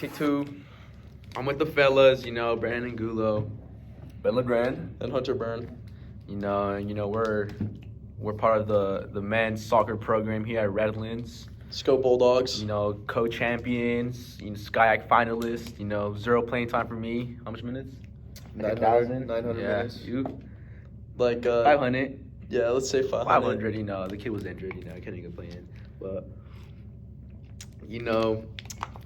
Two. I'm with the fellas, Brandon Gulo, Ben LeGrand. And Hunter Byrne. we're part of the men's soccer program here at Redlands. Scope Bulldogs. Co-champions, SCIAC finalists, zero playing time for me. How much minutes? 900 minutes. You? Like 500. Yeah, let's say 500. 500, the kid was injured, I couldn't even play in. But,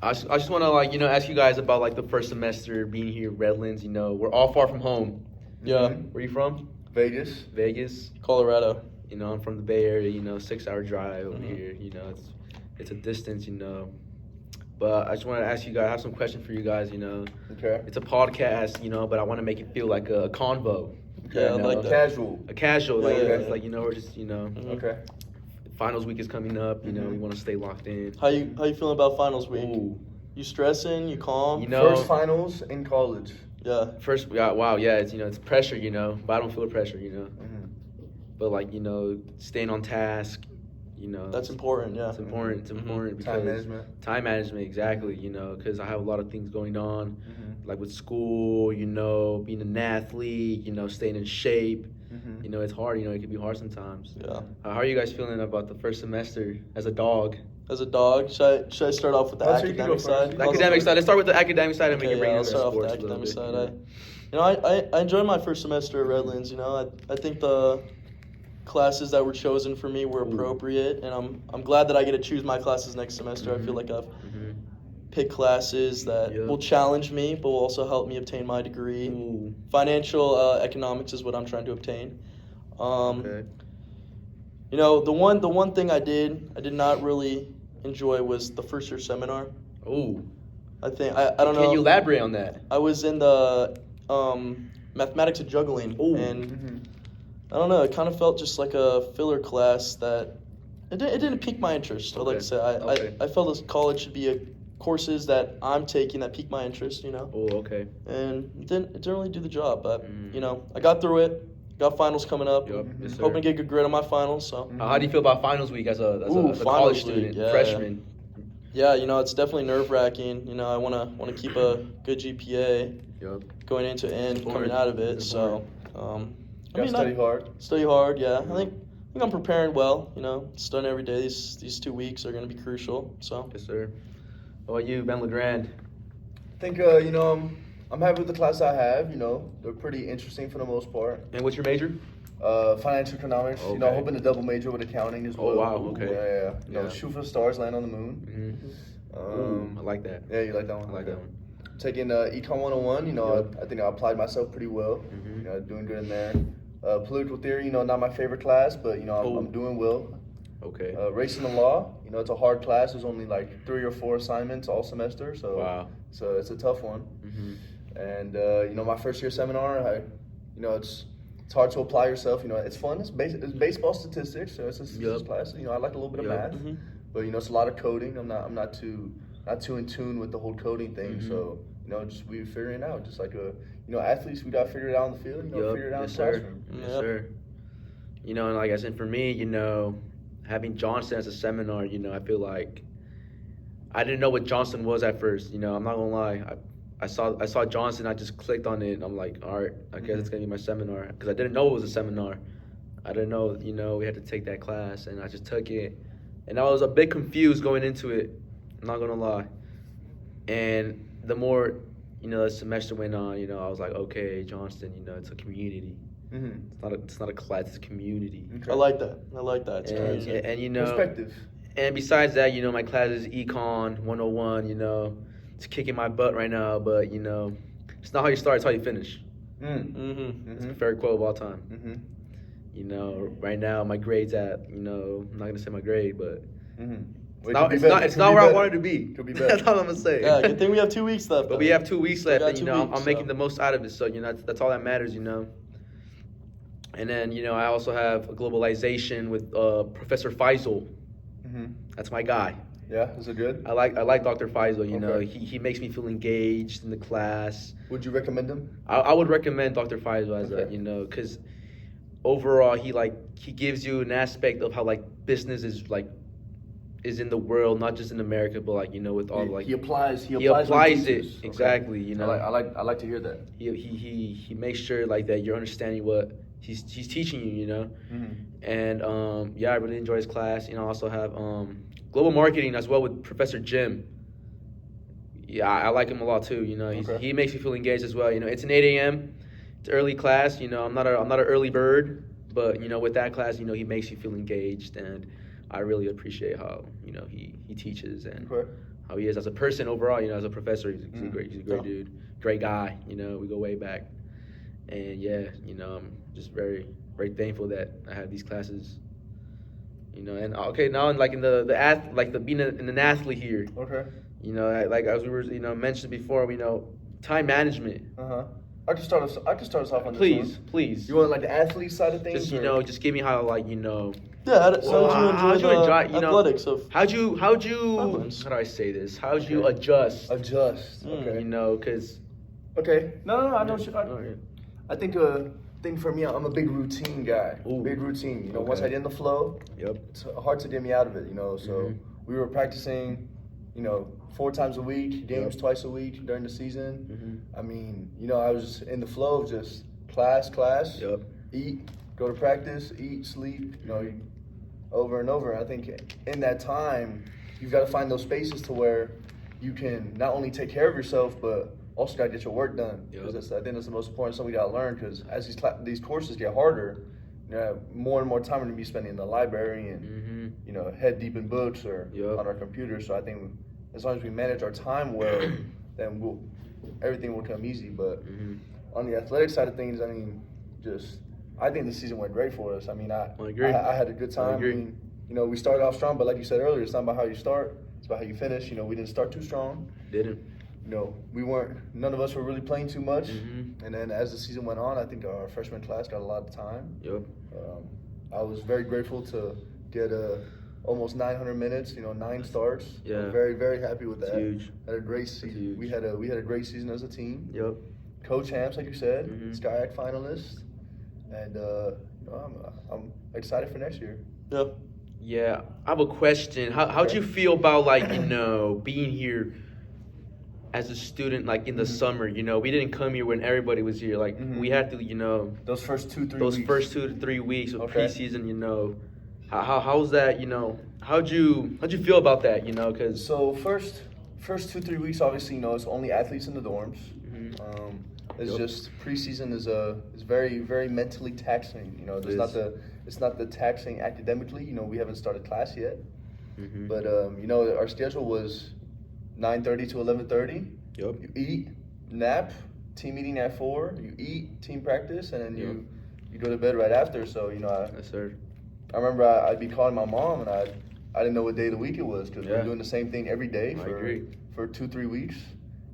I just want to, ask you guys about, the first semester being here at Redlands. We're all far from home. Yeah. Where you from? Vegas. Vegas. Colorado. I'm from the Bay Area, 6-hour drive over Mhm. here. It's a distance, But I just want to ask you guys, I have some questions for you guys, Okay. It's a podcast, but I want to make it feel like a convo. Yeah, I like that. Casual. A casual, Yeah, yeah, yeah. we're just, Mhm. Okay. finals week is coming up, we Mhm. want to stay locked in. How you feeling about finals week? Ooh. You stressing? You calm? First finals in college. Yeah. First, wow, yeah, it's pressure, but I don't feel the pressure, Mm-hmm. But staying on task, That's important. Yeah. It's important. It's Mhm. important because Time management. Time management, exactly. Because I have a lot of things going on, Mm-hmm. like with school. Being an athlete. Staying in shape. Mm-hmm. It's hard. It can be hard sometimes. Yeah. How are you guys feeling about the first semester as a dog? As a dog, should I start off with the I'll say you can academic go side? first. The academic side. Let's start with the academic side and we Okay, can bring yeah, in I'll the start off sports with the a little academic bit. side. I enjoyed my first semester at Redlands. I think the classes that were chosen for me were Ooh. appropriate, and I'm glad that I get to choose my classes next semester. I feel like I've Mhm. picked classes that Yeah. will challenge me, but will also help me obtain my degree. Ooh. Financial economics is what I'm trying to obtain. Okay. The one thing I did not really enjoy was the first year seminar. Ooh. I don't know. Can you elaborate on that? I was in the mathematics and juggling, Ooh. and Mm-hmm. I don't know. It kind of felt just like a filler class that it didn't pique my interest. I'd like Okay. to say Okay. I felt as college should be courses that I'm taking that pique my interest. Oh, okay. And it didn't really do the job. But Mm. I got through it. Got finals coming up. Yup. Yes, sir. Hoping to get a good grade on my finals. So How do you feel about finals week as a Ooh, college finals student, week, yeah. freshman? yeah, it's definitely nerve wracking. I want to keep a good GPA Yup. going into and coming Important. out of it. It's So. Gotta study hard. Study hard, yeah. I think I'm preparing well. Studying every day. These 2 weeks are going to be crucial. So Yes, sir. How about you, Ben LeGrand? I think, I'm happy with the class I have. They're pretty interesting for the most part. And what's your major? Financial economics. Okay. Hoping to double major with accounting as Oh, well. wow, okay. Yeah. Yeah. Shoot for the stars, land on the moon. I like that. Yeah, you like that one? I like that one. Taking Econ 101, Yep. I think I applied myself pretty well. Mhm. Doing good in there. Political theory, not my favorite class, but Oh. I'm doing well. Okay. Race and the law, it's a hard class. There's only like 3 or 4 assignments all semester, so Wow. so it's a tough one. Mhm. And my first year seminar, it's hard to apply yourself. It's fun. It's baseball statistics, so it's a statistics Yep. class. I like a little bit of Yep. math, Mhm. but it's a lot of coding. I'm not too in tune with the whole coding thing. Mhm. So just we figuring it out. Just like athletes, we gotta figure it out on the field. Yup. Figure it out Yes, in the sir. classroom. Yes, Yep. sir. And like I said, for me, having Johnson as a seminar, I feel like I didn't know what Johnson was at first. I'm not gonna lie. I saw Johnson. I just clicked on it. And I'm like, all right, I guess it's gonna be my seminar because I didn't know it was a seminar. I didn't know, we had to take that class, and I just took it, and I was a bit confused going into it. I'm not gonna lie. And the more, the semester went on, I was like, okay, Johnston, it's a community. Mm-hmm. It's not a class. It's a community. Okay. I like that. It's And, crazy. and Perspective. and besides that, my class is Econ 101. It's kicking my butt right now, but it's not how you start; it's how you finish. Mm. Mm-hmm. It's a favorite quote of all time. Mm-hmm. Right now my grade's at I'm not gonna say my grade, but Mm-hmm. it's not where I wanted to be. Could be better. That's all I'm gonna say. Yeah, good thing we have 2 weeks left. But we have 2 weeks Still left, got and 2 I'm weeks, making so. the most out of it. So that's all that matters. And then I also have a globalization with Professor Faisal. Mm-hmm. That's my guy. Yeah, is it good? I like Dr. Faisal. Okay. He makes me feel engaged in the class. Would you recommend him? I would recommend Dr. Faisal as Okay. because overall he gives you an aspect of how business is is in the world, not just in America, but like with all He applies. He he applies, what applies it teaches. Okay. exactly. I like to hear that. He makes sure like that you're understanding what he's teaching you. Mm-hmm. And I really enjoy his class. I also have global marketing as well with Professor Jim. Yeah, I like him a lot too. He makes me feel engaged as well. It's an 8 a.m. It's early class. I'm not an early bird, but with that class, he makes you feel engaged, and I really appreciate how he teaches and how he is as a person overall. As a professor, he's a great dude, great guy. We go way back, and I'm just very very thankful that I have these classes. And okay, now in being an athlete here. Okay. Like as we were mentioned before, time management. I can start us off on Please, this one. please. You want like the athlete side of things? Just give me how Yeah, how did you enjoy the athletics of how'd you Highlands? how do I say this? How'd you adjust? Adjust. Okay. Because Okay. No. I know. Alright. I think thing for me, I'm a big routine guy. Ooh. Big routine. Okay. Once I get in the flow, Yep. it's hard to get me out of it. So Mhm. we were practicing, 4 times a week, games Yep. twice a week during the season. Mhm. I mean, I was in the flow of just class, Yep. eat, go to practice, eat, sleep, over and over. I think in that time, you've got to find those spaces to where you can not only take care of yourself, but also got to get your work done. Yep. Because I think that's the most important thing we got to learn. Because as these courses get harder, more and more time we're going to be spending in the library and Mhm. head deep in books or Yep. on our computers. So I think as long as we manage our time well, then everything will come easy. But Mhm. on the athletic side of things, I think the season went great for us. I agree. I had a good time. I agree. We started off strong, but like you said earlier, it's not about how you start; it's about how you finish. We didn't start too strong. Didn't. None of us were really playing too much. Mhm. And then as the season went on, I think our freshman class got a lot of time. Yep. I was very grateful to get almost 900 minutes. 9 starts. Yeah. I'm very very happy with It's that. huge. Had a great season. huge. We had a great season as a team. Yep. Co-champs, like you said, Mhm. SCIAC finalists, and I'm excited for next year. yeah. Yeah, I have a question. How'd you feel about being here as a student in the summer? We didn't come here when everybody was here. Mhm. We had to Those first 2-3 those weeks. first 2 to 3 weeks of Okay. preseason. How's that? How'd you feel about that? Because So first 2-3 weeks, obviously, it's only athletes in the dorms. Mhm. It's Yep. just preseason is very very mentally taxing. It It's not the taxing academically. We haven't started class yet, Mhm. but our schedule was 9:30 to 11:30. Yep. You eat, nap, team meeting at 4. You eat, team practice, and then Yep. you go to bed right after. So Yes, sir. I remember I'd be calling my mom, and I didn't know what day of the week it was because we Yeah. were doing the same thing every day I agree. for 2-3 weeks,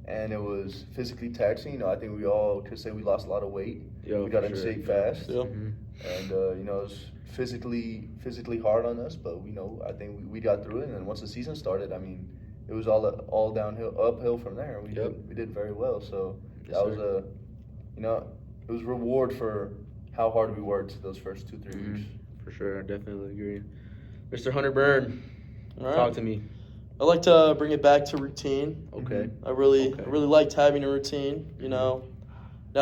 and it was physically taxing. I think we all could say we lost a lot of weight. Yeah, we got for in sure. shape fast, Yeah. Mhm. and it was physically hard on us. But I think we got through it, and then once the season started, it was all uphill from there. We did very well. So Yes, that was sir. it was reward for how hard we worked those first 2-3 Mhm. weeks. For sure, I definitely agree. Mr. Hunter Byrne, All right. talk to me. I like to bring it back to routine. Okay. I really Okay. liked having a routine. Now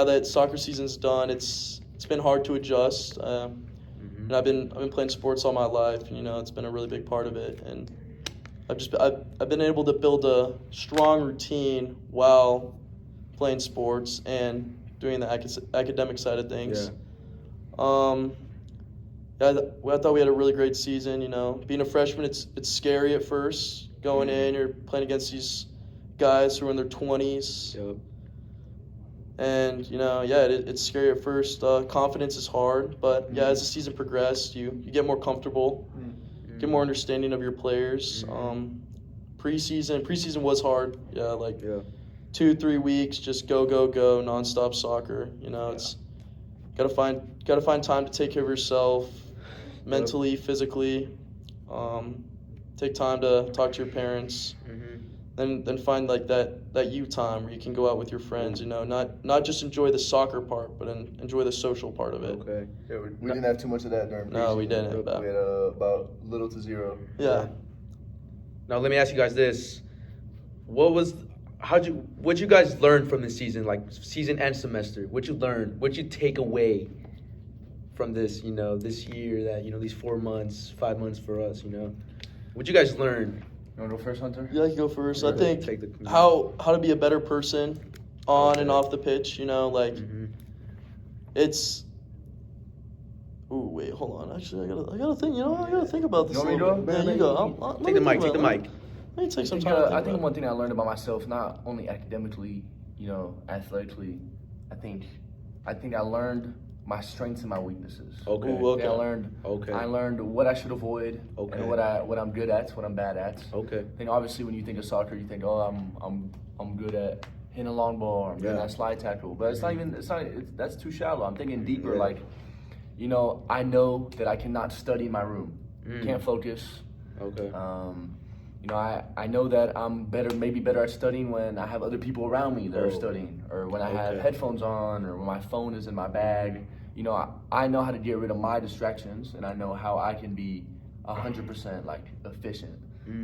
that soccer season's done, it's been hard to adjust. Mhm. And I've been playing sports all my life. It's been a really big part of it, and I've been able to build a strong routine while playing sports and doing the academic side of things. I thought we had a really great season. Being a freshman, it's scary at first. Going in, you're playing against these guys who are in their 20s. Yep. And, it's scary at first. Confidence is hard. But, as the season progressed, you get more comfortable, get more understanding of your players. Preseason was hard. Yeah, Yeah. 2-3 weeks, just go, nonstop soccer. It's gotta find time to take care of yourself, mentally, physically. Take time to talk to your parents. Mhm. Then find that you time where you can go out with your friends. Not just enjoy the soccer part, but enjoy the social part of it. Okay. Yeah, we didn't have too much of that during No, we preseason. didn't. We had about little to zero. Yeah. Now let me ask you guys this: what'd you guys learn from this season, like season and semester? What'd you learn? What'd you take away from this, this year that, these 4 months, 5 months for us, What'd you guys learn? You want to go first, Hunter? Yeah, I can go first. I Right. think Take the- how to be a better person on and off the pitch. Mhm. It's. Ooh, wait, hold on. Actually, I gotta think. I gotta think about this. You want me a to little go? bit. Yeah, you go. Let Take me the mic. think Take the about it. mic. Let me take some I time. think, to I think about one thing I learned about myself, not only academically, athletically, I think I learned my strengths and my weaknesses. Okay. Ooh, okay. I learned what I should avoid Okay. and what I'm good at, what I'm bad at. Okay. I think obviously when you think of soccer, you think, oh, I'm good at hitting a long ball, or I'm good Yeah. at slide tackle, but that's too shallow. I'm thinking deeper, Yeah. like, I know that I cannot study in my room, can't focus. Okay. I know that I'm maybe better at studying when I have other people around me that are Oh. studying, or when I have Okay. headphones on, or when my phone is in my bag. I know how to get rid of my distractions, and I know how I can be 100% like efficient.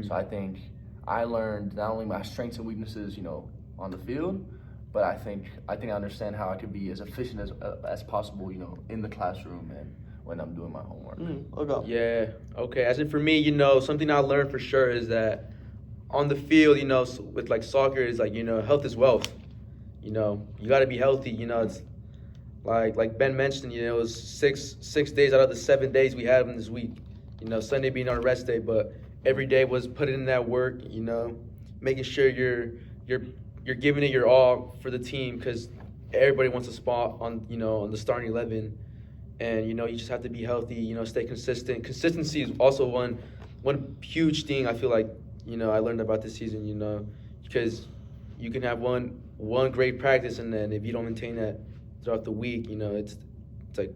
So I think I learned not only my strengths and weaknesses, on the field, but I think I understand how I could be as efficient as possible, in the classroom and when I'm doing my homework. Okay. Yeah. Okay. As in for me, something I learned for sure is that on the field, with like soccer is like, health is wealth. You got to be healthy. It's like Ben mentioned, it was six days out of the 7 days we had in this week. Sunday being our rest day, but every day was putting in that work. Making sure you're giving it your all for the team, because everybody wants a spot on on the starting 11. And you just have to be healthy, stay consistent. Consistency is also one huge thing I feel like I learned about this season, because you can have one great practice, and then if you don't maintain that throughout the week, it's like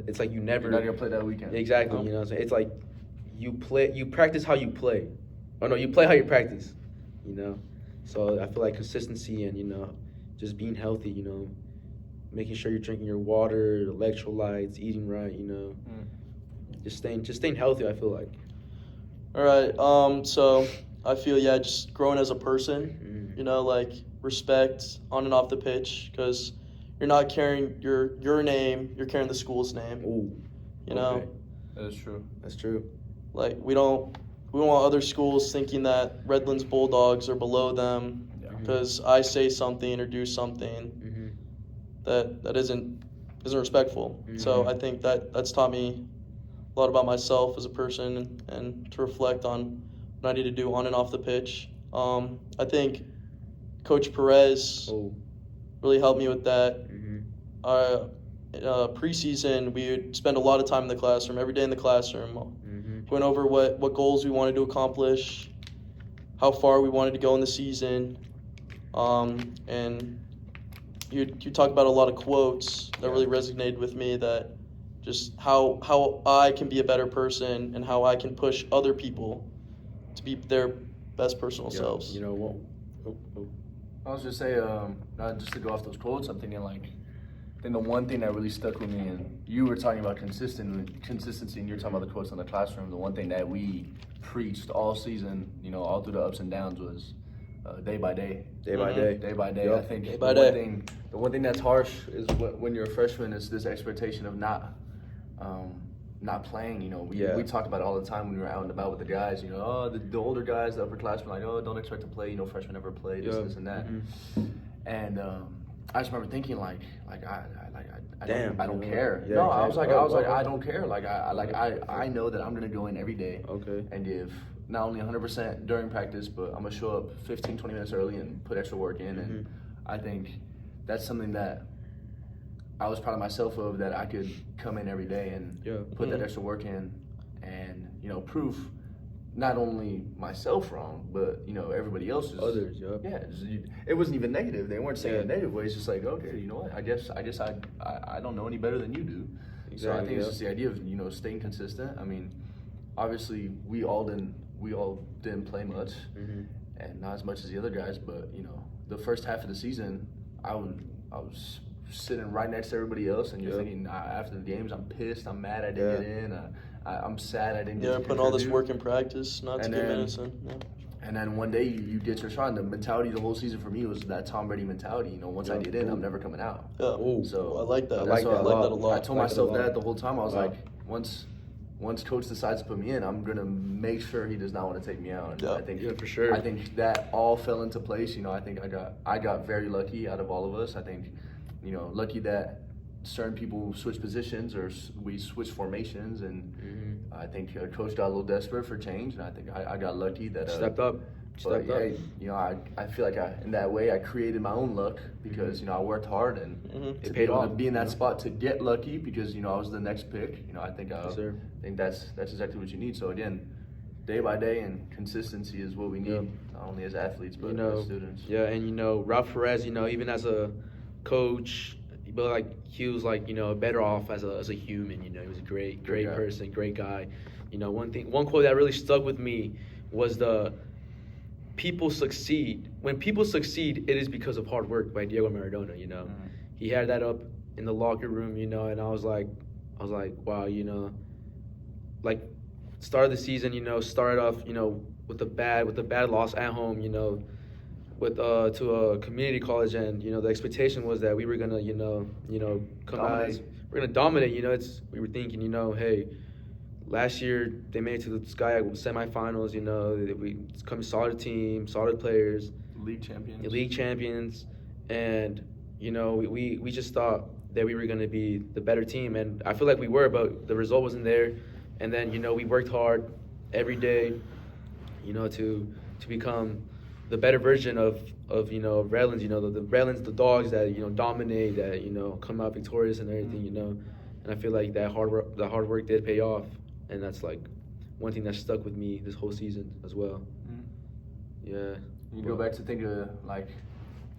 it's like you never You're not gonna play that weekend. exactly, it's like you practice how you play. Oh no, you play how you practice, So I feel like consistency and just being healthy, making sure you're drinking your water, electrolytes, eating right, just staying healthy, I feel like. All right. So I feel just growing as a person. Like respect on and off the pitch, because you're not carrying your name, you're carrying the school's name. Ooh. Okay. That is true. That's true. Like we don't want other schools thinking that Redlands Bulldogs are below them Yeah. because I say something or do something that isn't respectful. So I think that's taught me a lot about myself as a person, and to reflect on what I need to do on and off the pitch. I think Coach Perez really helped me with that. Preseason, we would spend a lot of time in the classroom, every day in the classroom, going over what goals we wanted to accomplish, how far we wanted to go in the season, and you talk about a lot of quotes that really resonated with me, that just how I can be a better person and how I can push other people to be their best personal selves. I was just say, not just to go off those quotes, I'm thinking I think the one thing that really stuck with me, and you were talking about consistency, and you're talking about the quotes in the classroom. The one thing that we preached all season, all through the ups and downs, was day by day. Day by day. Day by day. Yep. I think Day by day. The one thing that's harsh is when you're a freshman is this expectation of not playing. We talked about it all the time when we were out and about with the guys. The older guys, the upperclassmen, like, oh, don't expect to play. Freshmen never play this and that. And I just remember thinking I don't care. Yeah, no, I was like I I don't care. I know that I'm gonna go in every day Okay. and give not only 100% during practice, but I'm gonna show up 15, 20 minutes early and put extra work in. And I think that's something that I was proud of myself of, that I could come in every day and put that extra work in, and prove not only myself wrong, but everybody else's. Others, Yeah, it wasn't even negative. They weren't saying it negative way. It's just like, okay, you know what? I guess I don't know any better than you do. Exactly, So I think it's just the idea of staying consistent. I mean, obviously we all didn't play much, and not as much as the other guys. But the first half of the season, I was sitting right next to everybody else, and you're thinking, after the games, I'm pissed, I'm mad I didn't get in. I'm sad I didn't get Yeah, to putting all this contribute. work in practice, not to And get then- minutes in. Yeah. And then one day you get your shot. And the mentality the whole season for me was that Tom Brady mentality. You know, once I Yeah. get in, I'm never coming out. Yeah. Ooh. So I like that. I that's like what that I a like lot. that a lot. I told like it a myself lot. that the whole time. I was Wow. like, once coach decides to put me in, I'm gonna make sure he does not want to take me out. And Yeah. I think Yeah, for sure. I think that all fell into place. You know, I think I got very lucky out of all of us. I think, you know, lucky that certain people switch positions or we switch formations, and I think coach got a little desperate for change, and I think I got lucky that Stepped up. But Stepped up. yeah, you know, I feel like in that way I created my own luck because you know I worked hard and Mhm. to It be paid able to off, be in you that know? spot to get lucky because you know I was the next pick. You know, I think Yes, sir. that's exactly what you need. So again, day by day and consistency is what we need, Yeah. not only as athletes but You know, as students. yeah, and you know, Ralph Perez, you know, even as a coach, but like he was like, you know, better off as a human. You know, he was a great Great guy. person, great guy. You know, one quote that really stuck with me was the people succeed. When people succeed, it is because of hard work by Diego Maradona. You know, Mhm. he had that up in the locker room. You know, and I was like, wow, you know, like start of the season, you know, started off, you know, with a bad loss at home, you know, with to a community college, and you know the expectation was that we were gonna, you know, come Dominate. out, we're gonna dominate. You know, we were thinking, you know, hey, last year they made it to the Sky semifinals. You know, we come solid team, solid players, League champions. league champions, and you know we just thought that we were gonna be the better team, and I feel like we were, but the result wasn't there. And then you know we worked hard every day, you know, to become the better version of you know Redlands. You know the Redlands, the dogs that you know dominate, that you know come out victorious and everything. You know, and I feel like that hard work did pay off, and that's like one thing that stuck with me this whole season as well. Mhm. Yeah. You go back to think of like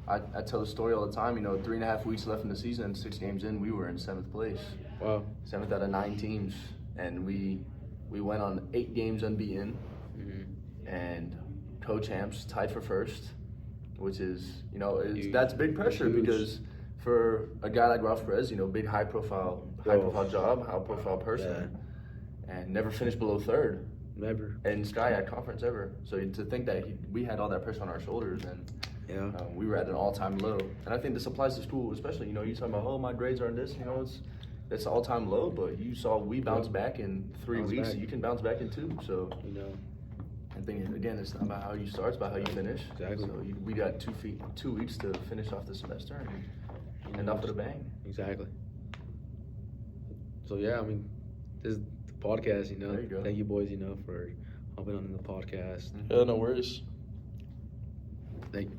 I tell the story all the time. You know, 3.5 weeks left in the season, 6 games in, we were in 7th place, Wow. 7th out of 9 teams, and we went on 8 games unbeaten, Mm-hmm. and co-champs tied for first, which is Huge. that's big pressure Huge. because for a guy like Ralph Perez, you know, big high profile job, high profile person, and never finished below 3rd Never. in Sky Conference ever. So to think that we had all that pressure on our shoulders and. Yeah. We were at an all-time low, and I think this applies to school, especially. You know, you talking about, oh, my grades are in this. You know, it's all-time low, but you saw we bounced back in 3 Bounce weeks. back. You can bounce back in 2. So You know. I think again, it's not about how you start; it's about how you finish. Exactly. So we got 2 weeks to finish off the semester and off with a bang. Exactly. So yeah, I mean, this is the podcast. You know, There you go. thank you boys. You know, for hopping on the podcast. Yeah, no worries. Thank.